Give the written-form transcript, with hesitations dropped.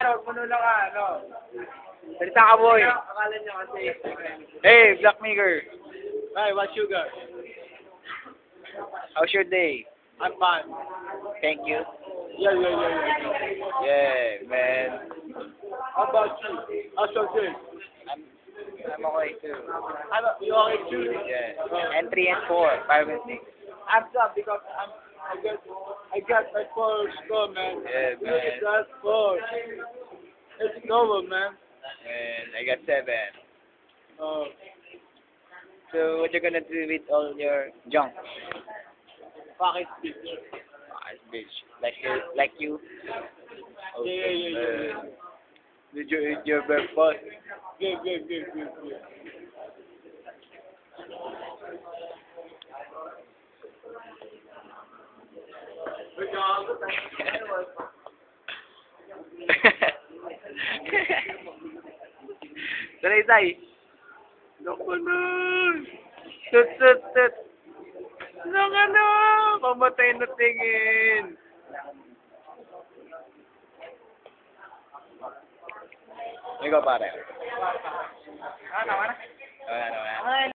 Huwag mo lang ano. Salita ka, boy. Akala niya kasi. Hey, Black Maker. Hi, what sugar? How's your day? I'm fine. Thank you. Yeah. Yeah, man. How about you? How's your day? I'm okay too. You okay too? Yeah. And 3 and 4, 5 and 6. I'm sad because I got my first score, man. Yeah, Look at man. that score. It's over, man. And I got 7. Oh, So what you gonna do with all your junk? fuck it, bitch. Bitch. Like you. Yeah. Did you eat your breakfast? Good. Salay. Naku na! Tut! Naku na! Pamatay na tingin! Ikaw pare. Ano? Wala.